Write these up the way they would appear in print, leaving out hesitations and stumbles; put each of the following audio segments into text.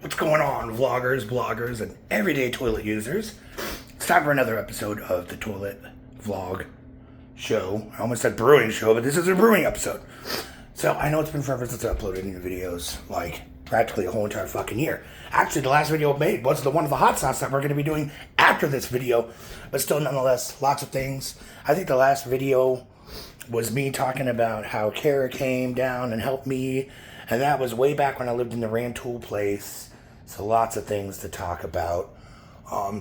What's going on, vloggers, bloggers, and everyday toilet users? It's time for another episode of the Toilet Vlog Show. I almost said brewing show, but this is a brewing episode. So I know it's been forever since I uploaded new videos, like practically a whole entire fucking year. Actually, the last video I made was the one of the hot sauce that we're going to be doing after this video, but still, nonetheless, lots of things. I think the last video was me talking about how Kara came down and helped me, and that was way back when I lived in the Rantoul place. So lots of things to talk about.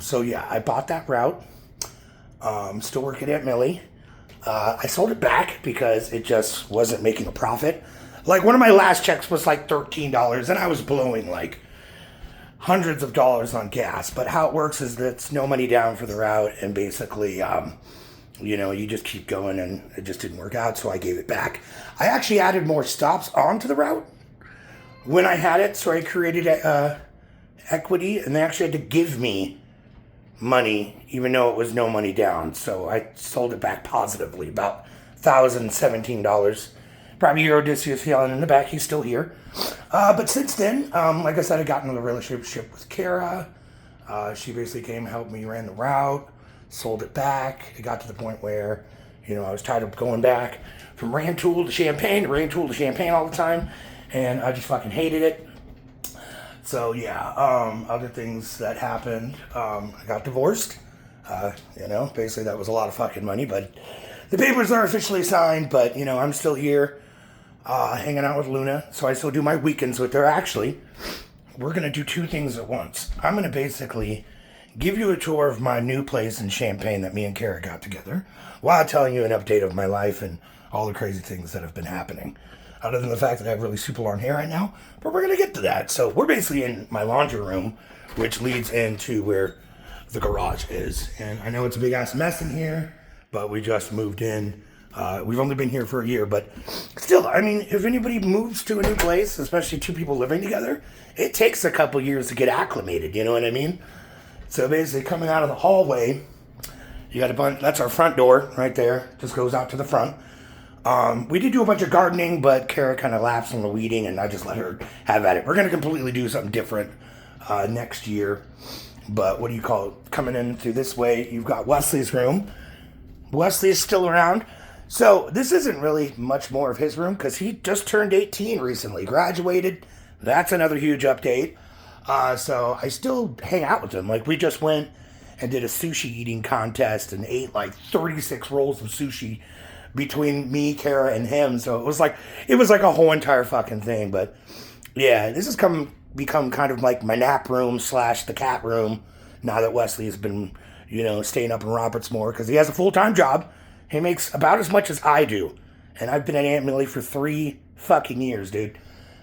So yeah, I bought that route. Still working at Millie. I sold it back because it just wasn't making a profit. Like, one of my last checks was like $13, and I was blowing like hundreds of dollars on gas. But how it works is that it's no money down for the route, and basically, you just keep going, and it just didn't work out, so I gave it back. I actually added more stops onto the route when I had it, so I created equity, and they actually had to give me money, even though it was no money down. So I sold it back positively, about $1,017. Probably your Odysseus yelling in the back, he's still here. But since then, like I said, I got into a relationship with Kara. She basically came, helped me, ran the route, sold it back. It got to the point where, I was tired of going back from Rantoul to Champaign all the time, and I just fucking hated it. So yeah, other things that happened, I got divorced. Basically that was a lot of fucking money, but the papers are officially signed. But I'm still here, hanging out with Luna. So I still do my weekends with her. Actually, we're gonna do two things at once. I'm gonna basically give you a tour of my new place in Champaign that me and Kara got together, while telling you an update of my life and all the crazy things that have been happening. Other than the fact that I have really super long hair right now, but we're going to get to that. So we're basically in my laundry room, which leads into where the garage is. And I know it's a big ass mess in here, but we just moved in. We've only been here for a year, but still, if anybody moves to a new place, especially two people living together, it takes a couple years to get acclimated, you know what I mean? So basically coming out of the hallway, you got a bunch, that's our front door right there, just goes out to the front. We did do a bunch of gardening, but Kara kind of lapsed on the weeding, and I just let her have at it. We're going to completely do something different next year. But what do you call it? Coming in through this way, you've got Wesley's room. Wesley is still around. So this isn't really much more of his room because he just turned 18 recently, graduated. That's another huge update. So I still hang out with him. Like, we just went and did a sushi eating contest and ate like 36 rolls of sushi between me, Kara, and him. So it was like a whole entire fucking thing. But yeah, this has become kind of like my nap room / the cat room now that Wesley has been, staying up in Roberts more because he has a full-time job. He makes about as much as I do. And I've been at Aunt Millie for 3 fucking years, dude.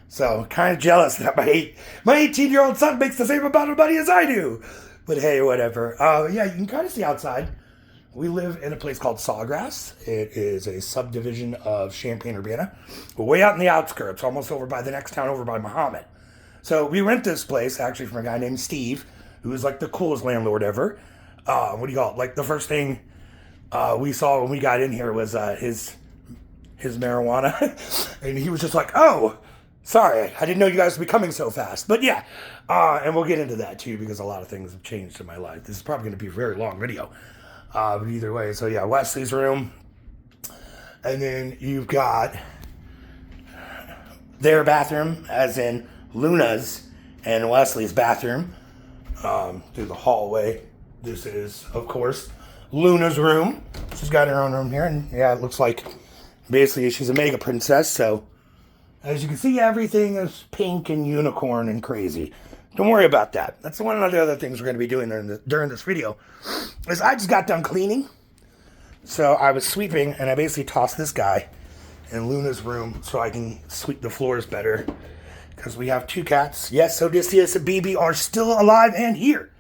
So kind of jealous that my 18-year-old son makes the same amount of money as I do. But hey, whatever. Yeah, you can kind of see outside. We live in a place called Sawgrass. It is a subdivision of Champaign-Urbana. We're way out in the outskirts, almost over by the next town over by Muhammad. So we rent this place, actually, from a guy named Steve, who is like the coolest landlord ever. What do you call it? Like, the first thing we saw when we got in here was his marijuana. And he was just like, oh, sorry, I didn't know you guys would be coming so fast. But yeah, and we'll get into that too, because a lot of things have changed in my life. This is probably going to be a very long video. But either way, so yeah, Wesley's room. And then you've got their bathroom, as in Luna's and Wesley's bathroom, through the hallway. This is, of course, Luna's room. She's got her own room here, and yeah, it looks like basically she's a mega princess. So as you can see, everything is pink and unicorn and crazy. Don't worry about that. That's one of the other things we're going to be doing during this video. Is I just got done cleaning. So I was sweeping, and I basically tossed this guy in Luna's room so I can sweep the floors better. Because we have 2 cats. Yes, Odysseus and BB are still alive and here.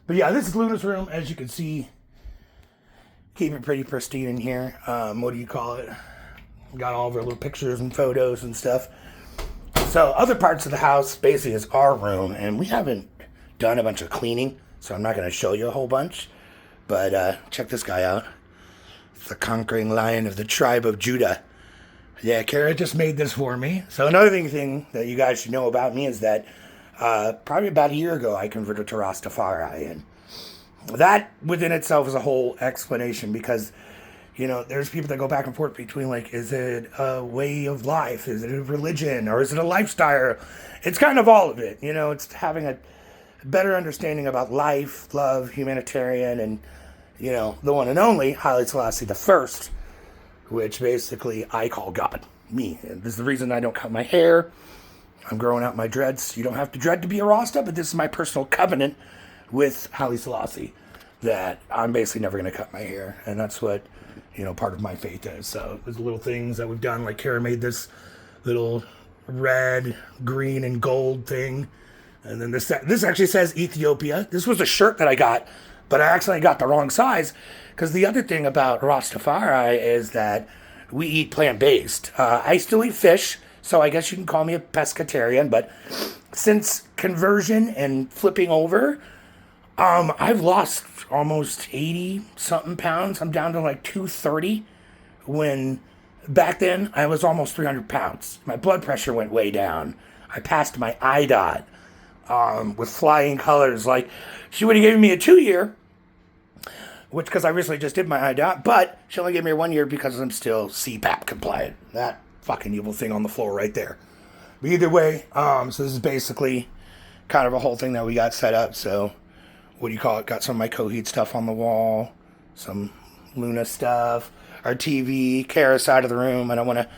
But yeah, this is Luna's room. As you can see, keep it pretty pristine in here. What do you call it? Got all of our little pictures and photos and stuff. So other parts of the house basically is our room, and we haven't done a bunch of cleaning, so I'm not going to show you a whole bunch. But check this guy out. The conquering lion of the tribe of Judah. Yeah, Kara just made this for me. So another thing that you guys should know about me is that Probably about a year ago, I converted to Rastafari, and that within itself is a whole explanation because, there's people that go back and forth between like, is it a way of life? Is it a religion? Or is it a lifestyle? It's kind of all of it. It's having a better understanding about life, love, humanitarian, and, the one and only Haile Selassie the First, which basically I call God, me. And this is the reason I don't cut my hair. I'm growing out my dreads. You don't have to dread to be a Rasta, but this is my personal covenant with Haile Selassie that I'm basically never going to cut my hair. And that's what, part of my faith is. So there's little things that we've done. Like Kara made this little red, green, and gold thing. And then this actually says Ethiopia. This was a shirt that I got, but I actually got the wrong size. Because the other thing about Rastafari is that we eat plant-based. I still eat fish, so I guess you can call me a pescatarian. But since conversion and flipping over, I've lost almost 80-something pounds. I'm down to like 230 when back then I was almost 300 pounds. My blood pressure went way down. I passed my IDOT with flying colors. Like, she would have given me a 2-year, which because I recently just did my IDOT, but she only gave me a 1 year because I'm still CPAP compliant. That fucking evil thing on the floor right there. But either way, so this is basically kind of a whole thing that we got set up. So, what do you call it? Got some of my Coheed stuff on the wall, some Luna stuff, our TV, Kara's side of the room. I don't want to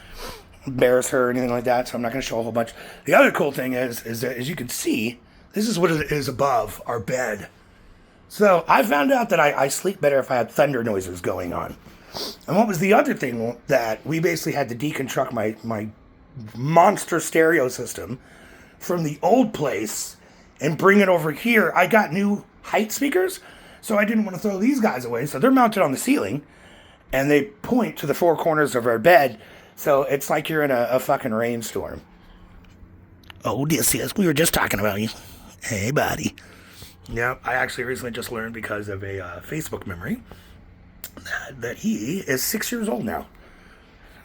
embarrass her or anything like that, so I'm not going to show a whole bunch. The other cool thing is that, as you can see, this is what it is above our bed. So I found out that I sleep better if I had thunder noises going on. And what was the other thing that we basically had to deconstruct my monster stereo system from the old place and bring it over here. I got new height speakers, so I didn't want to throw these guys away. So they're mounted on the ceiling, and they point to the four corners of our bed. So it's like you're in a fucking rainstorm. Oh, Odysseus, we were just talking about you. Hey, buddy. Yeah, I actually recently just learned because of a Facebook memory that he is 6 years old now.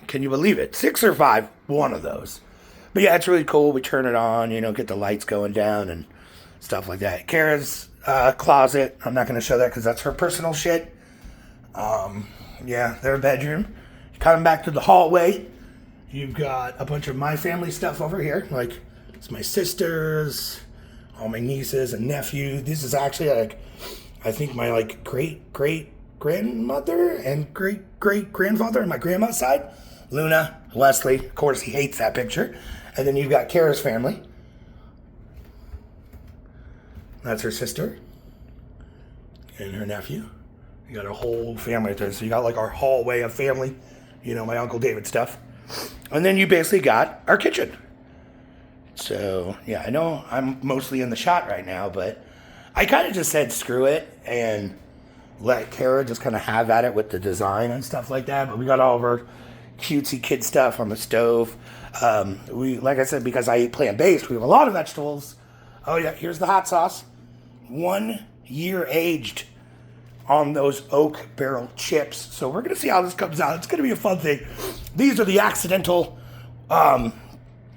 Can you believe it? 6 or 5, one of those. But yeah, it's really cool. We turn it on, get the lights going down and stuff like that. Kara's closet. I'm not going to show that because that's her personal shit. Yeah, their bedroom. Coming back to the hallway, you've got a bunch of my family stuff over here. Like, it's my sisters, all my nieces and nephews. This is actually I think my great-great-grandmother and great-great-grandfather on my grandma's side. Luna, Wesley, of course he hates that picture. And then you've got Kara's family. That's her sister and her nephew. You got a whole family right there. So you got like our hallway of family, my Uncle David stuff. And then you basically got our kitchen. So, yeah, I know I'm mostly in the shot right now, but I kind of just said screw it and let Kara just kind of have at it with the design and stuff like that. But we got all of our cutesy kid stuff on the stove. Like I said, because I eat plant-based, we have a lot of vegetables. Oh, yeah, here's the hot sauce. 1 year aged on those oak barrel chips. So we're going to see how this comes out. It's going to be a fun thing. These are the accidental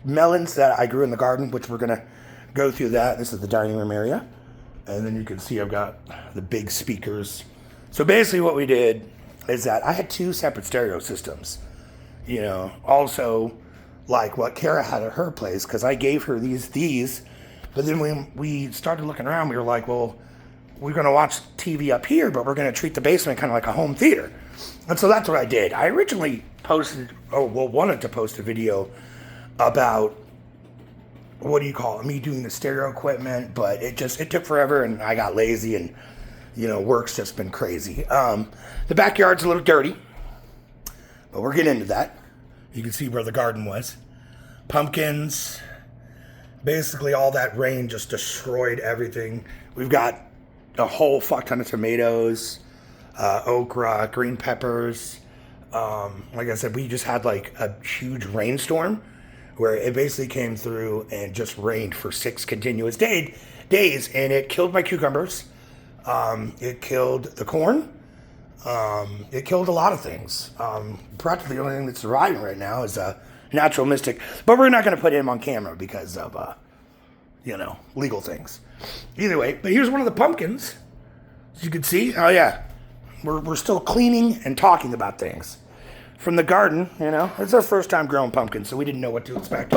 melons that I grew in the garden, which we're going to go through that. This is the dining room area. And then you can see I've got the big speakers. So basically what we did is that I had 2 separate stereo systems. Also like what Kara had at her place, because I gave her these. But then when we started looking around, we were like, well, we're going to watch TV up here, but we're going to treat the basement kind of like a home theater. And so that's what I did. I originally wanted to post a video about, me doing the stereo equipment, but it took forever and I got lazy and, work's just been crazy. The backyard's a little dirty, but we're getting into that. You can see where the garden was. Pumpkins, basically all that rain just destroyed everything. We've got a whole fuck ton of tomatoes, okra, green peppers. Like I said, we just had like a huge rainstorm where it basically came through and just rained for 6 continuous days, and it killed my cucumbers. It killed the corn. It killed a lot of things. Practically the only thing that's surviving right now is a natural mystic, but we're not going to put him on camera because of legal things. Either way, but here's one of the pumpkins. As you can see, oh yeah, we're still cleaning and talking about things. From the garden, it's our first time growing pumpkins, so we didn't know what to expect.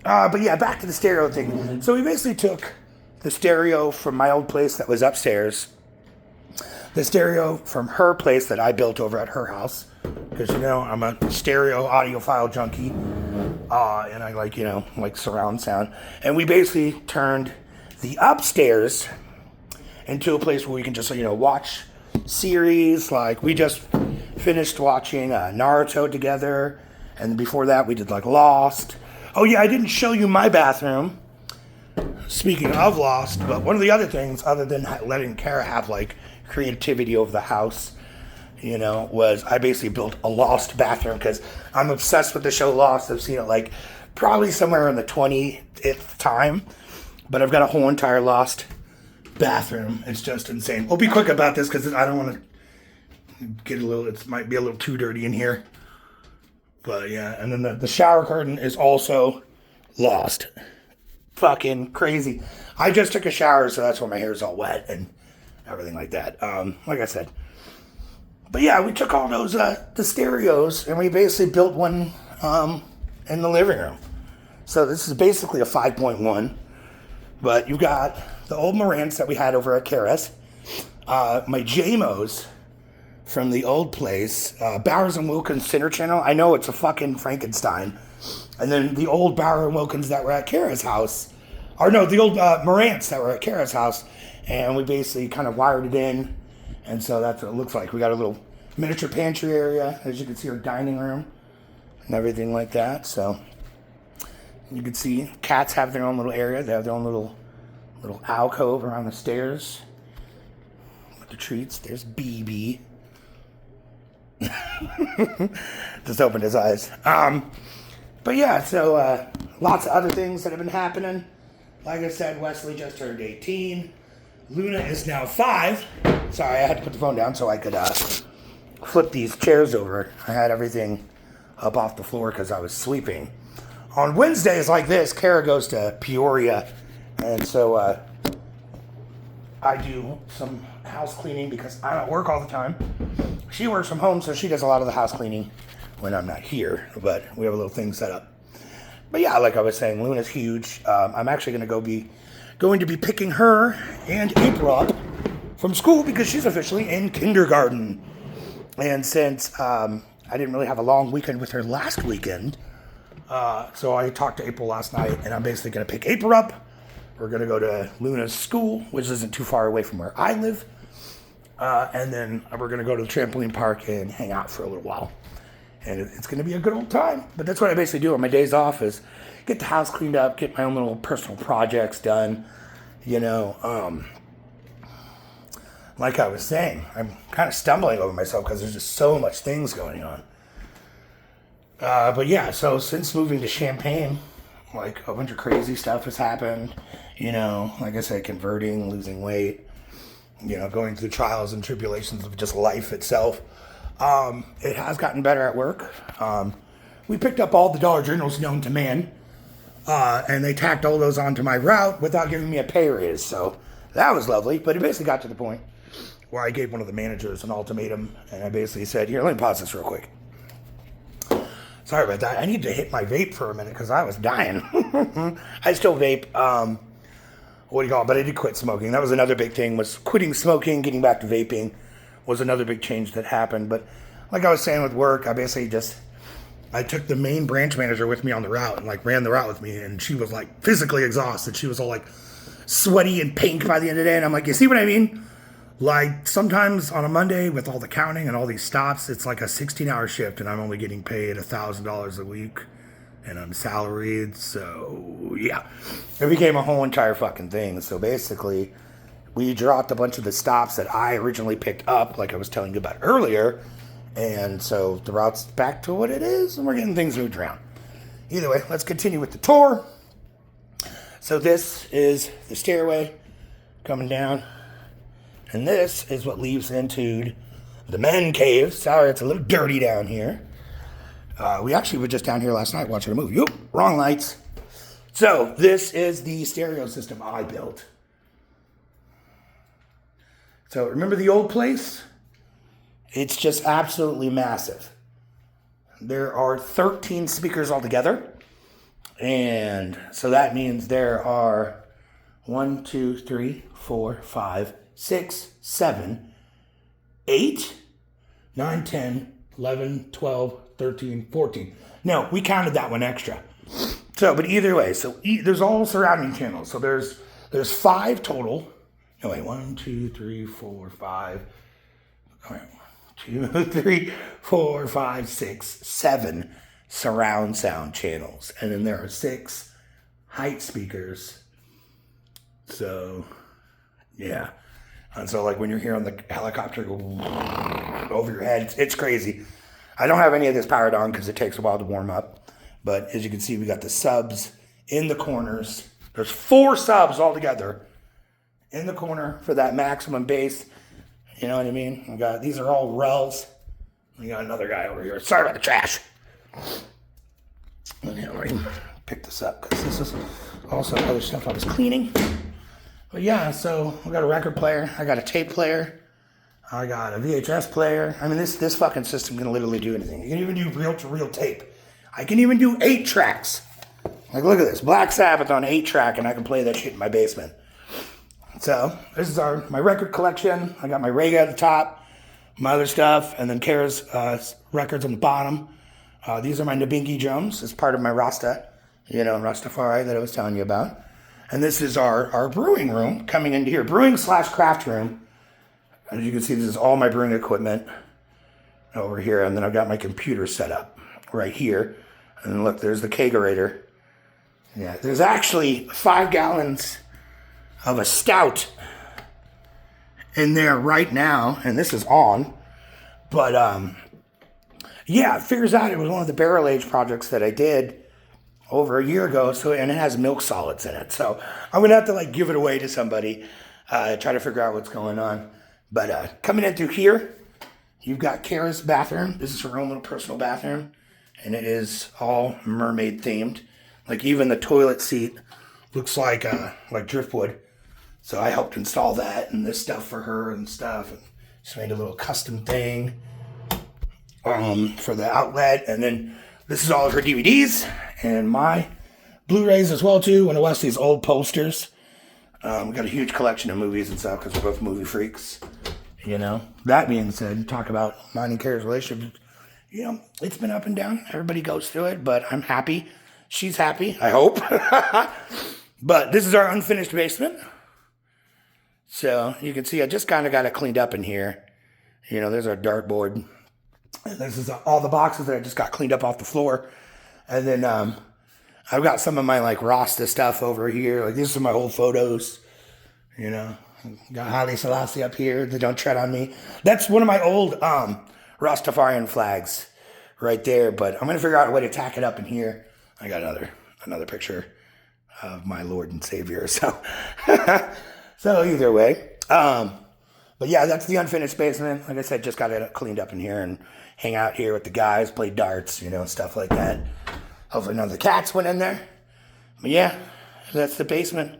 But yeah, back to the stereo thing. So we basically took the stereo from my old place that was upstairs, the stereo from her place that I built over at her house, because I'm a stereo audiophile junkie, and I like surround sound. And we basically turned the upstairs into a place where we can just watch series. Like we just finished watching Naruto together, and before that we did like Lost. Oh yeah, I didn't show you my bathroom. Speaking of Lost, but one of the other things, other than letting Kara have like creativity over the house, was I basically built a Lost bathroom because I'm obsessed with the show Lost. I've seen it like probably somewhere in the 20th time, but I've got a whole entire Lost bathroom. It's just insane. We'll be quick about this because I don't want to get it might be a little too dirty in here. But yeah, and then the shower curtain is also Lost. Fucking crazy. I just took a shower, so that's why my hair is all wet and everything like that. Like I said. But yeah, we took all those the stereos and we basically built one in the living room. So this is basically a 5.1. But you got the old Marantz that we had over at Kara's, my JMOs from the old place, Bowers and Wilkins Center Channel. I know it's a fucking Frankenstein. And then the old Bowers and Wilkins that were at Kara's house. Or no, the old Marantz that were at Kara's house. And we basically kind of wired it in. And so that's what it looks like. We got a little miniature pantry area. As you can see, our dining room and everything like that. So you can see cats have their own little area. They have their own little alcove around the stairs with the treats. There's BB. Just opened his eyes. But yeah, so lots of other things that have been happening. Like I said, Wesley just turned 18. Luna is now 5. Sorry, I had to put the phone down so I could flip these chairs over. I had everything up off the floor because I was sweeping. On Wednesdays like this, Kara goes to Peoria, and so I do some house cleaning because I'm at work all the time. She works from home, so she does a lot of the house cleaning when I'm not here, but we have a little thing set up. But yeah, like I was saying, Luna's huge. I'm actually going to be picking her and April up from school because she's officially in kindergarten. And since I didn't really have a long weekend with her last weekend, so I talked to April last night, and I'm basically going to pick April up. We're going to go to Luna's school, which isn't too far away from where I live. And then we're going to go to the trampoline park and hang out for a little while. And it's going to be a good old time. But that's what I basically do on my days off is get the house cleaned up, get my own little personal projects done. Like I was saying, I'm kind of stumbling over myself because there's just so much things going on. But yeah, so since moving to Champaign, like a bunch of crazy stuff has happened. Like I said, converting, losing weight, going through trials and tribulations of just life itself. It has gotten better at work. We picked up all the Dollar Generals known to man, and they tacked all those onto my route without giving me a pay raise. So that was lovely. But it basically got to the point where I gave one of the managers an ultimatum, and I basically said, here, let me pause this real quick. Sorry about that. I need to hit my vape for a minute because I was dying. I still vape. But I did quit smoking. That was another big thing, was quitting smoking, getting back to vaping was another big change that happened. But like I was saying with work, I basically I took the main branch manager with me on the route and like ran the route with me, and she was like physically exhausted. She was all like sweaty and pink by the end of the day, and I'm like, you see what I mean? Like sometimes on a Monday with all the counting and all these stops, it's like a 16-hour shift, and I'm only getting paid $1,000 a week, and I'm salaried. So yeah, it became a whole entire fucking thing. So basically, we dropped a bunch of the stops that I originally picked up, like I was telling you about earlier. And so the route's back to what it is, and we're getting things moved around. Either way, let's continue with the tour. So this is the stairway coming down. And this is what leads into the men cave. Sorry, it's a little dirty down here. We actually were just down here last night watching a movie. Oop, wrong lights. So this is the stereo system I built. So remember the old place? It's just absolutely massive. There are 13 speakers altogether. And so that means there are 1, 2, 3, 4, 5, 6, 7, 8, 9, 10, 11, 12, 13, 14. No, we counted that one extra. So, but either way, so there's all surrounding channels. So there's 5 total. No, wait, 1, 2, 3, 4, 5. All right, 2, 3, 4, 5, 6, 7 surround sound channels. And then there are 6 height speakers. So, yeah. And so, like, when you're hearing the helicopter go over your head, it's crazy. I don't have any of this powered on because it takes a while to warm up. But as you can see, we got the subs in the corners. There's 4 subs altogether in the corner for that maximum bass. You know what I mean? We got, these are all RELs. We got another guy over here. Sorry about the trash. Let me pick this up because this is also other stuff I was cleaning. But yeah, so I got a record player. I got a tape player. I got a VHS player. I mean, this fucking system can literally do anything. You can even do reel-to-reel tape. I can even do 8 tracks. Like, look at this. Black Sabbath on 8-track, and I can play that shit in my basement. So, this is my record collection. I got my Rega at the top, my other stuff, and then Kara's records on the bottom. These are my Nabingi drums as part of my Rasta, Rastafari that I was telling you about. And this is our brewing room coming into here. Brewing/craft room. As you can see, this is all my brewing equipment over here. And then I've got my computer set up right here. And look, there's the kegerator. Yeah, there's actually 5 gallons of a stout in there right now. And this is on. But, yeah, it figures out it was one of the barrel age projects that I did over a year ago. So, and it has milk solids in it. So I'm going to have to give it away to somebody, try to figure out what's going on. But coming in through here, you've got Kara's bathroom. This is her own little personal bathroom. And it is all mermaid themed. Like even the toilet seat looks like driftwood. So I helped install that and this stuff for her and stuff. And just made a little custom thing for the outlet. And then this is all of her DVDs and my Blu-rays as well too. One of Wesley's old posters. We got a huge collection of movies and stuff because we're both movie freaks. That being said, talk about mine and Kara's relationship. It's been up and down. Everybody goes through it, but I'm happy. She's happy, I hope. But this is our unfinished basement. So you can see I just kind of got it cleaned up in here. There's our dartboard. And this is all the boxes that I just got cleaned up off the floor. And then I've got some of my Rasta stuff over here. These are my old photos. Got Haile Selassie up here. They don't tread on me. That's one of my old Rastafarian flags right there. But I'm going to figure out a way to tack it up in here. I got another picture of my Lord and Savior. So, so either way. But yeah, that's the unfinished basement. Like I said, just got it cleaned up in here and hang out here with the guys, play darts, stuff like that. Hopefully none of the cats went in there. But yeah, that's the basement.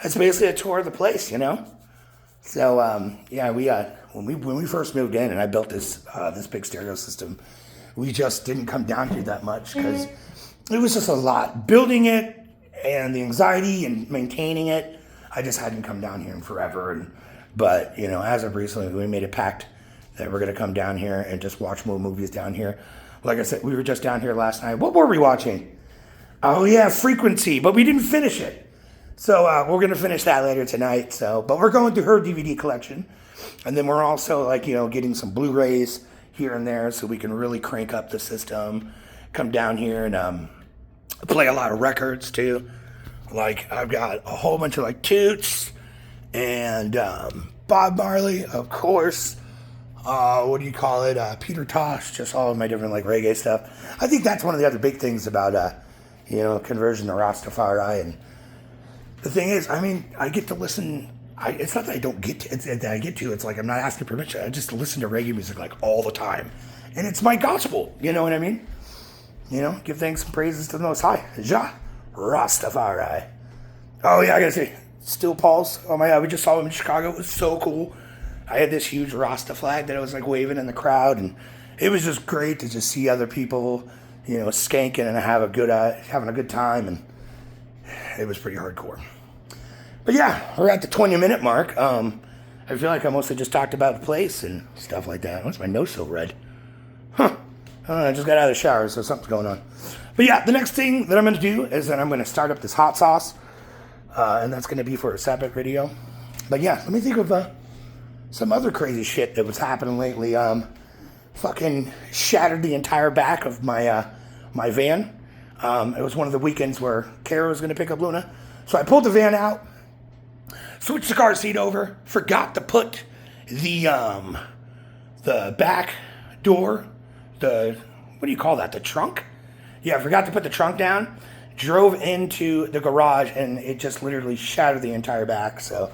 That's basically a tour of the place, So yeah, we when we first moved in and I built this big stereo system, we just didn't come down here that much because it was just a lot. Building it and the anxiety and maintaining it, I just hadn't come down here in forever. But as of recently, we made a pact that we're gonna come down here and just watch more movies down here. Like I said, we were just down here last night. What were we watching? Oh yeah, Frequency, but we didn't finish it. So we're going to finish that later tonight. But we're going through her DVD collection. And then we're also getting some Blu-rays here and there so we can really crank up the system. Come down here and play a lot of records too. I've got a whole bunch of Toots and Bob Marley, of course. What do you call it? Peter Tosh, just all of my different reggae stuff. I think that's one of the other big things about conversion to Rastafari. And the thing is, I get to listen. It's not that I don't get to. It's that I get to. It's I'm not asking permission. I just listen to reggae music all the time, and it's my gospel. You know what I mean? Give thanks and praises to the Most High, Jah Rastafari. Oh yeah, I gotta say, Steel Pulse. Oh my god, we just saw him in Chicago. It was so cool. I had this huge Rasta flag that I was like waving in the crowd, and it was just great to just see other people, skanking and having a good time, and it was pretty hardcore. But yeah, we're at the 20-minute mark. I feel like I mostly just talked about the place and stuff like that. Why's my nose so red? Huh. I don't know, I just got out of the shower, so something's going on. But yeah, the next thing that I'm going to do is that I'm going to start up this hot sauce. And that's going to be for a separate video. But yeah, let me think of some other crazy shit that was happening lately. Fucking shattered the entire back of my my van. It was one of the weekends where Kara was going to pick up Luna. So I pulled the van out, switched the car seat over, forgot to put the back door, what do you call that, the trunk? Yeah, I forgot to put the trunk down. Drove into the garage, and it just literally shattered the entire back, so,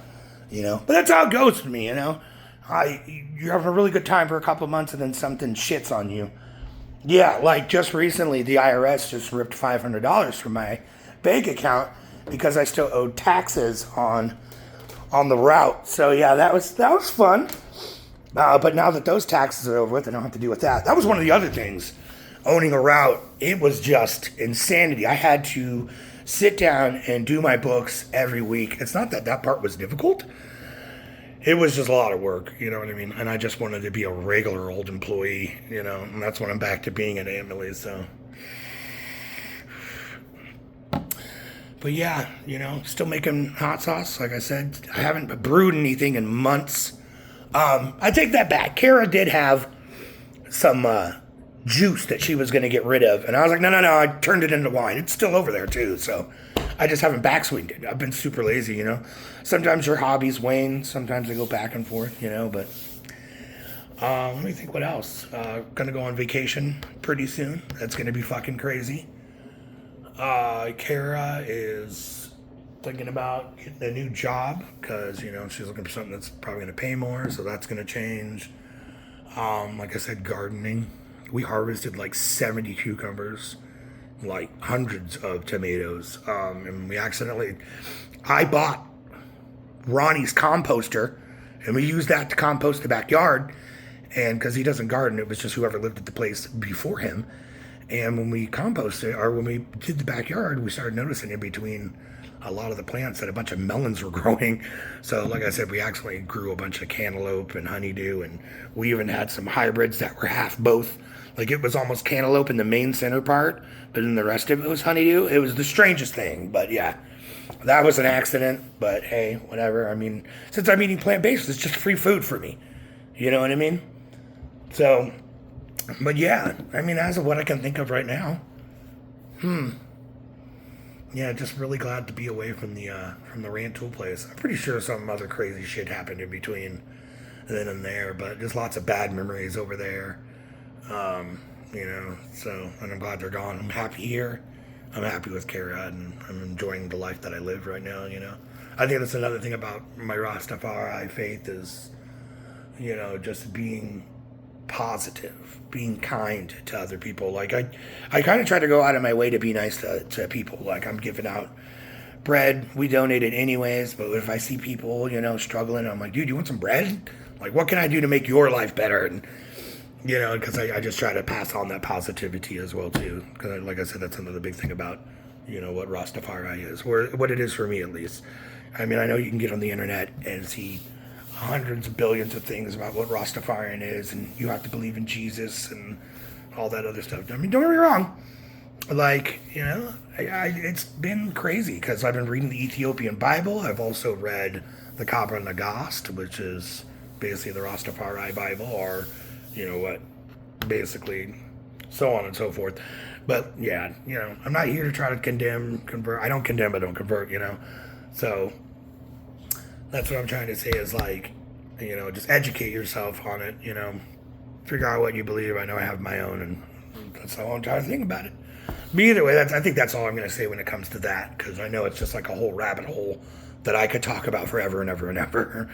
But that's how it goes for me, You're having a really good time for a couple of months, and then something shits on you. Yeah, like just recently, the IRS just ripped $500 from my bank account because I still owed taxes on the route. So, yeah, that was fun. But now that those taxes are over with, I don't have to deal with that. That was one of the other things. Owning a route, it was just insanity. I had to sit down and do my books every week. It's not that part was difficult. It was just a lot of work, you know what I mean? And I just wanted to be a regular old employee, and that's when I'm back to being at Aunt Millie's, so. But yeah, still making hot sauce, like I said. I haven't brewed anything in months. I take that back. Kara did have some juice that she was going to get rid of, and I was like, no, I turned it into wine. It's still over there too, so I just haven't backswinged it. I've been super lazy, Sometimes your hobbies wane, sometimes they go back and forth, but let me think what else. Gonna go on vacation pretty soon. That's gonna be fucking crazy. Kara is thinking about getting a new job because she's looking for something that's probably going to pay more, so that's going to change. Like I said, gardening. We harvested like 70 cucumbers, like hundreds of tomatoes, and I bought Ronnie's composter, and we used that to compost the backyard, and because he doesn't garden, it was just whoever lived at the place before him. And when we composted, or when we did the backyard, we started noticing in between a lot of the plants that a bunch of melons were growing. So like I said, we actually grew a bunch of cantaloupe and honeydew, and we even had some hybrids that were half both. Like it was almost cantaloupe in the main center part, but then the rest of it was honeydew. It was the strangest thing, but yeah, that was an accident, but hey, whatever. I mean, since I'm eating plant-based, it's just free food for me. You know what I mean? So, but yeah, I mean, as of what I can think of right now, yeah, just really glad to be away from the Rand Tool place. I'm pretty sure some other crazy shit happened in between then and there, but just lots of bad memories over there. So, and I'm glad they're gone. I'm happy here. I'm happy with Kara, and I'm enjoying the life that I live right now, I think that's another thing about my Rastafari faith is, just being positive, being kind to other people. Like I kind of try to go out of my way to be nice to people. Like I'm giving out bread. We donate it anyways, but if I see people, struggling, I'm like, dude, you want some bread? Like, what can I do to make your life better? And, because I just try to pass on that positivity as well, too. Because, like I said, that's another big thing about, what Rastafari is, or what it is for me, at least. I mean, I know you can get on the internet and see hundreds of billions of things about what Rastafarian is, and you have to believe in Jesus and all that other stuff. I mean, don't get me wrong. Like, it's been crazy because I've been reading the Ethiopian Bible. I've also read the Kabra Nagast, which is basically the Rastafari Bible, or, basically so on and so forth. But, yeah, I'm not here to try to convert. I don't condemn, I don't convert, So, that's what I'm trying to say is like, just educate yourself on it, figure out what you believe. I know I have my own, and that's all I'm trying to think about it. But either way, I think that's all I'm going to say when it comes to that, because I know it's just like a whole rabbit hole that I could talk about forever and ever and ever.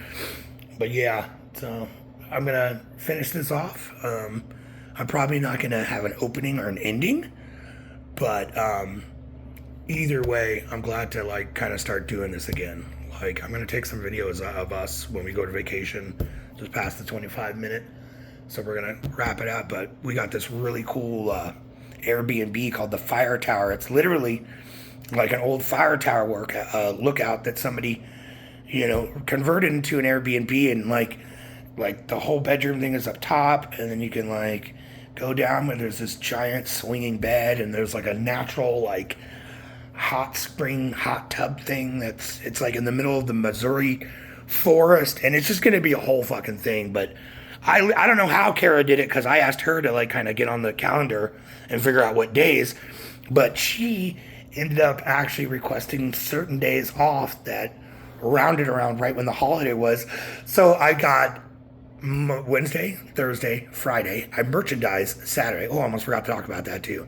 But yeah, so I'm going to finish this off. I'm probably not going to have an opening or an ending, but either way, I'm glad to like kind of start doing this again. Like, I'm gonna take some videos of us when we go to vacation, just past the 25-minute. So we're gonna wrap it up. But we got this really cool Airbnb called the Fire Tower. It's literally like an old fire tower lookout that somebody, converted into an Airbnb, and like the whole bedroom thing is up top, and then you can like go down where there's this giant swinging bed, and there's like a natural like hot spring hot tub thing it's like in the middle of the Missouri forest, and it's just gonna be a whole fucking thing. But I don't know how Kara did it, because I asked her to like kind of get on the calendar and figure out what days, but she ended up actually requesting certain days off that rounded around right when the holiday was. So I got Wednesday, Thursday, Friday. I merchandise Saturday. Oh, I almost forgot to talk about that too.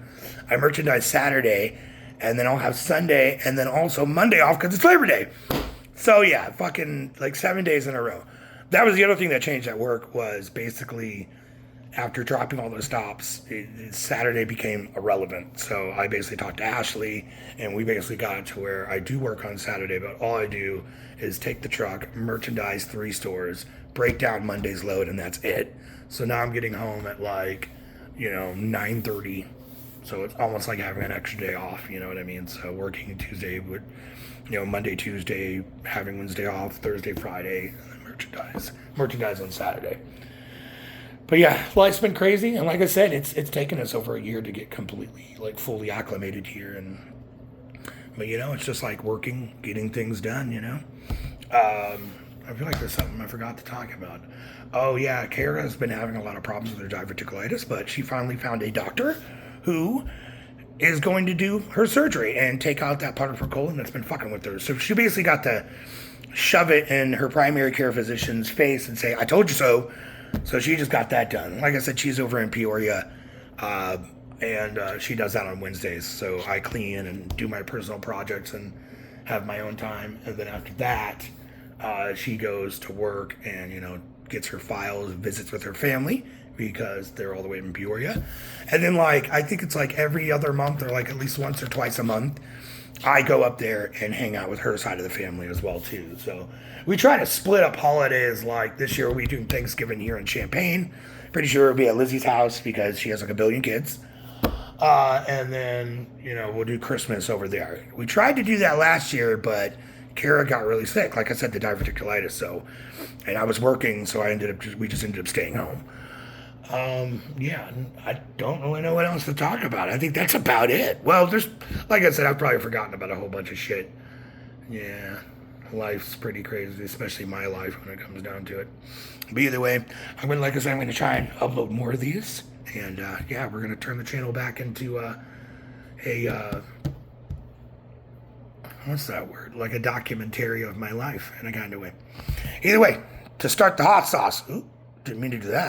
I merchandise Saturday, and then I'll have Sunday, and then also Monday off because it's Labor Day. So yeah, fucking like 7 days in a row. That was the other thing that changed at work, was basically after dropping all those stops, Saturday became irrelevant. So I basically talked to Ashley, and we basically got it to where I do work on Saturday, but all I do is take the truck, merchandise 3 stores, break down Monday's load, and that's it. So now I'm getting home at 9:30. So it's almost like having an extra day off, you know what I mean? So working Tuesday would, Monday, Tuesday, having Wednesday off, Thursday, Friday, and then merchandise on Saturday. But yeah, life's been crazy, and like I said, it's taken us over a year to get completely, fully acclimated here, but it's just like working, getting things done, I feel like there's something I forgot to talk about. Oh yeah, Kara has been having a lot of problems with her diverticulitis, but she finally found a doctor who is going to do her surgery and take out that part of her colon that's been fucking with her. So she basically got to shove it in her primary care physician's face and say, "I told you so." So she just got that done. Like I said, she's over in Peoria, and she does that on Wednesdays. So I clean and do my personal projects and have my own time. And then after that, she goes to work and, gets her files, visits with her family, because they're all the way in Peoria. And then, I think it's every other month, or at least once or twice a month, I go up there and hang out with her side of the family as well, too. So we try to split up holidays. Like this year, we're doing Thanksgiving here in Champaign. Pretty sure it'll be at Lizzie's house because she has a billion kids. And then, we'll do Christmas over there. We tried to do that last year, but Kara got really sick. Like I said, the diverticulitis. So, and I was working, so we just ended up staying home. Yeah, I don't really know what else to talk about. I think that's about it. Well, like I said, I've probably forgotten about a whole bunch of shit. Yeah, life's pretty crazy, especially my life when it comes down to it. But either way, I'm gonna try and upload more of these, and we're gonna turn the channel back into what's that word? Like a documentary of my life in a kind of way. Either way, to start the hot sauce. Ooh, didn't mean to do that.